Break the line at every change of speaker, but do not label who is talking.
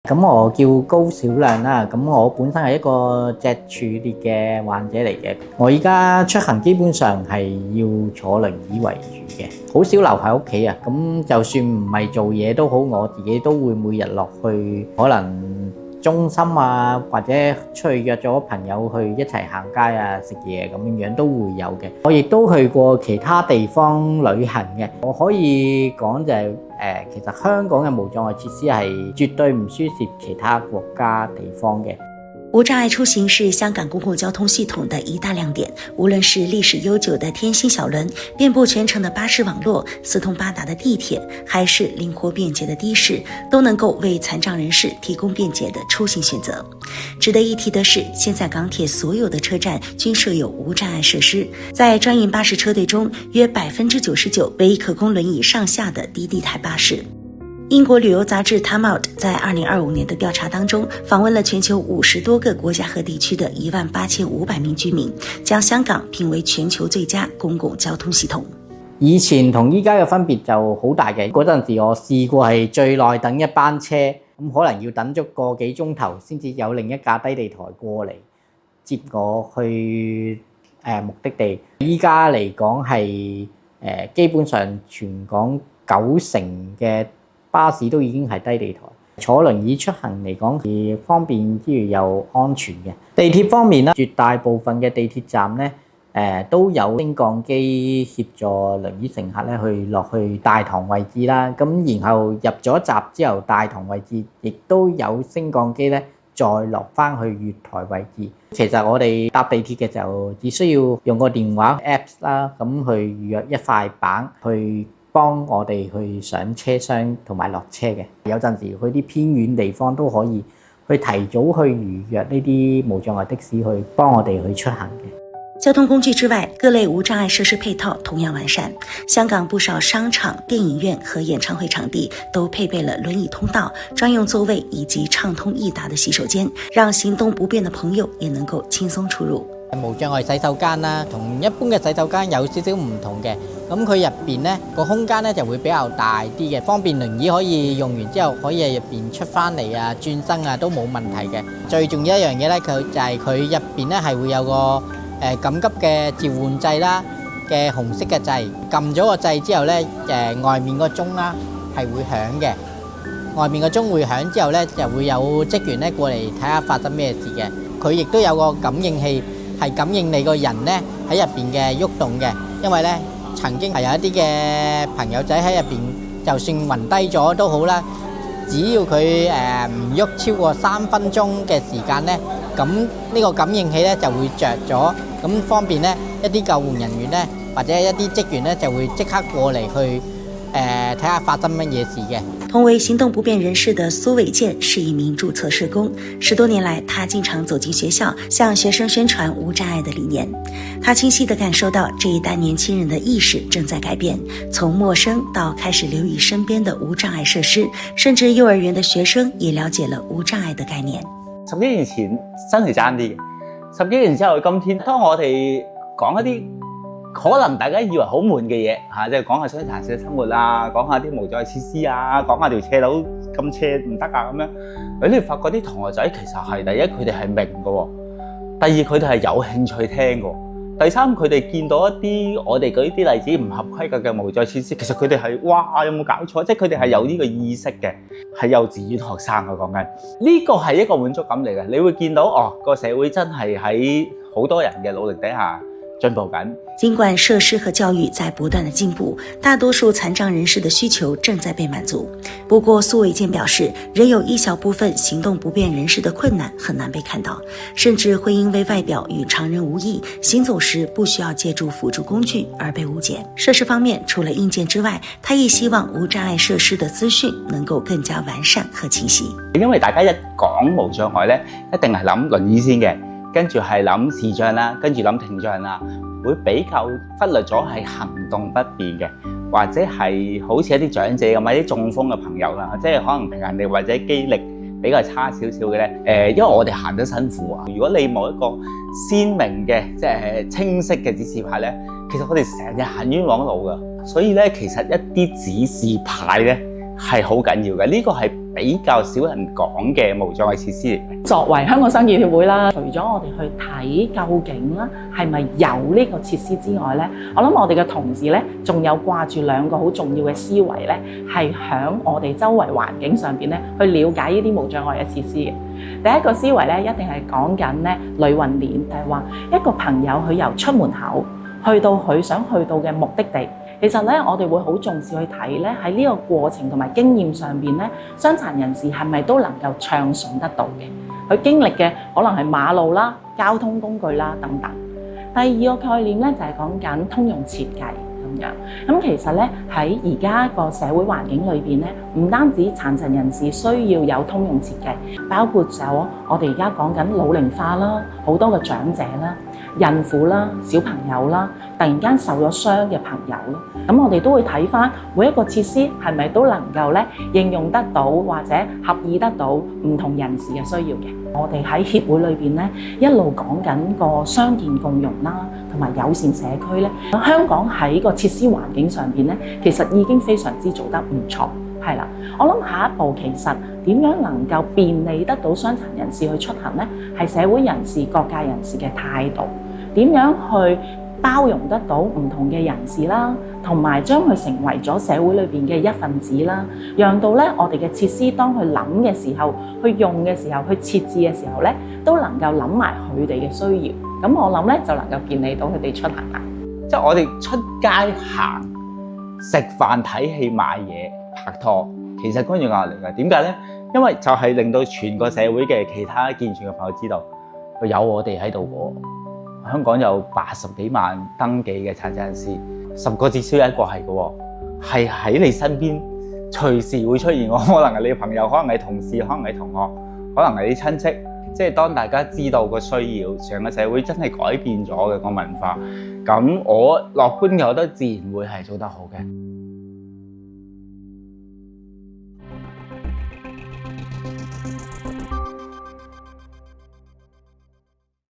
咁我叫高小亮啦，咁我本身係一個脊柱裂嘅患者嚟嘅。我依家出行基本上係要坐輪椅為主嘅，好少留喺屋企啊。咁就算唔係做嘢都好，我自己都會每日落去可能中心啊，或者出去約咗朋友去一齊行街啊、食嘢咁樣都會有嘅。我亦都去過其他地方旅行嘅，我可以講就係其實香港嘅無障礙設施係絕對唔輸蝕其他國家地方嘅。
無障礙出行是香港公共交通系統的一大亮點，無論是歷史悠久的天星小輪、遍佈全城的巴士網絡、四通八達的地鐵，還是靈活便捷的的士，都能夠為殘障人士提供便捷的出行選擇。值得一提的是，現在港鐵所有的車站均設有無障礙設施，在專營巴士車隊中，約99%為可供輪椅上下的低地台巴士。英國旅遊雜誌 Time Out 在2025年的調查當中，訪問了全球50多個國家和地區的18500名居民，將香港評為全球最佳公共交通系統。
以前同依家嘅分別就好大嘅，嗰陣時我試過係最耐等一班車，咁可能要等足個幾鐘頭先至有另一架低地台過嚟接我去目的地。依家嚟講係基本上全港90%嘅巴士都已經係低地台，坐輪椅出行嚟講係方便之餘又安全嘅。地鐵方面咧，絕大部分嘅地鐵站咧，都有升降機協助輪椅乘客咧去落去大堂位置啦。咁然後入咗閘之後，大堂位置亦都有升降機咧，再落翻去月台位置。其實我哋搭地鐵嘅時候，只需要用個電話 Apps 啦，咁去預約一塊板去幫我哋去上車廂同埋落車嘅。有陣時去啲偏遠地方都可以去提早去預約呢啲無障礙的士去幫我哋去出行嘅。
交通工具之外，各類無障礙設施配套同樣完善。香港不少商場、電影院和演唱會場地都配備了輪椅通道、專用座位以及暢通易達的洗手間，讓行動不便的朋友也能夠輕鬆出入。
無障礙洗手間啦，同一般嘅洗手間有少少唔同嘅，咁佢入邊咧個空間咧就會比較大啲嘅，方便輪椅可以用完之後可以喺入邊出翻嚟啊、轉身啊都冇問題嘅。最重要一樣嘢咧，佢就係佢入邊咧係會有個緊急嘅召喚掣啦嘅紅色嘅掣，撳咗個掣之後咧，外面個鐘啦係會響嘅，外面個鐘會響之後咧就會有職員咧過嚟睇下發生咩事嘅。佢亦都有個感應器，係感應你個人咧喺入邊嘅喐動嘅，因為咧曾經係有一啲嘅朋友仔喺入邊，就算暈低咗都好啦，只要佢唔喐超過3分鐘嘅時間咧，咁呢個感應器咧就會着咗，咁方便咧一啲救援人員咧或者一啲職員咧就會即刻過嚟去睇下發生乜嘢事嘅。
同為行動不便人士的蘇偉健是一名註冊社工，10多年來，他經常走進學校，向學生宣傳無障礙的理念。他清晰地感受到這一代年輕人的意識正在改變，從陌生到開始留意身邊的無障礙設施，甚至幼兒園的學生也了解了無障礙的概念。
10幾年前真係爭啲嘅，10幾年之後今天，當我哋講一啲可能大家以為好悶嘅嘢嚇，即係講下傷殘者生活啊，講下啲無障礙設施啊，講下條斜路咁斜唔得啊咁樣。你發覺啲同學仔其實係第一佢哋係明嘅喎，第二佢哋係有興趣聽嘅，第三佢哋見到一啲我哋舉啲例子唔合規格嘅無障礙設施，其實佢哋係哇有冇搞錯？即係佢哋係有呢個意識嘅，係幼稚園學生我講緊呢個係一個滿足感嚟嘅。你會見到哦個社會真係喺好多人嘅努力底下，進步緊。
儘管設施和教育在不斷的進步，大多數殘障人士的需求正在被滿足。不過蘇偉健表示，仍有一小部分行動不便人士的困難很難被看到，甚至會因為外表與常人無異，行走時不需要借助輔助工具而被誤解。設施方面，除了硬件之外，他亦希望無障礙設施的資訊能夠更加完善和清晰。
因為大家一講無障礙咧，一定係諗輪椅先嘅，跟住係諗視障啦，跟住諗聽障啦。會比較忽略咗係行動不便嘅，或者係好似一啲長者咁，一啲中風嘅朋友啦，即係可能平衡力或者肌力比較差少少嘅咧。因為我哋行得辛苦啊，如果你冇一個鮮明嘅即係清晰嘅指示牌咧，其實我哋成日行冤枉路噶。所以咧，其實一啲指示牌咧係好緊要嘅，呢個係比較少人講嘅無障礙設施嚟嘅。
作為香港傷健協會啦，除咗我哋去睇究竟啦係咪有呢個設施之外咧，我諗我哋嘅同事咧仲有掛住兩個好重要嘅思維咧，係響我哋周圍環境上邊咧去了解呢啲無障礙嘅設施嘅。第一個思維咧一定係講緊咧旅運鏈，就係話一個朋友佢由出門口去到佢想去到嘅目的地。其實咧，我哋會好重視去睇咧，喺呢個過程同埋經驗上邊咧，傷殘人士係咪都能夠暢順得到嘅？佢經歷嘅可能係馬路啦、交通工具啦等等。第二個概念咧就係講緊通用設計咁樣。咁其實咧喺而家個社會環境裏邊咧，唔單止殘疾人士需要有通用設計，包括咗我哋而家講緊老齡化啦，好多嘅長者啦、孕婦啦、小朋友啦，突然間受咗傷嘅朋友咯，咁我哋都會睇返每一個設施係咪都能夠咧應用得到或者合意得到唔同人士嘅需要嘅。我哋喺協會裏邊咧一路講緊個傷健共融啦，同埋友善社區咧。香港喺個設施環境上邊咧，其實已經非常之做得唔錯，係啦。我諗下一步其實點樣能夠便利得到傷殘人士去出行咧，係社會人士、各界人士嘅態度，點樣去包容得到唔同嘅人士啦，同埋將佢成為咗社會裏邊嘅一份子啦，讓到咧我哋嘅設施當佢諗嘅時候、去用嘅時候、去設置嘅時候咧，都能夠諗埋佢哋嘅需要。咁我諗咧就能夠便利到佢哋出行啦。
即係我哋出街行、食飯、睇戲、買嘢、拍拖，其實工作壓力嘅。點解咧？因為就係令到全個社會嘅其他健全嘅朋友知道，有我哋喺度喎。香港有80幾萬登記嘅殘疾人士，10個至少有一個係嘅喎，係喺你身邊隨時會出現。可能係你嘅朋友，可能係同事，可能係同學，可能係你親戚。即係當大家知道個需要，成個社會真係改變咗嘅個文化，咁我樂觀嘅，我覺得自然會係做得好嘅。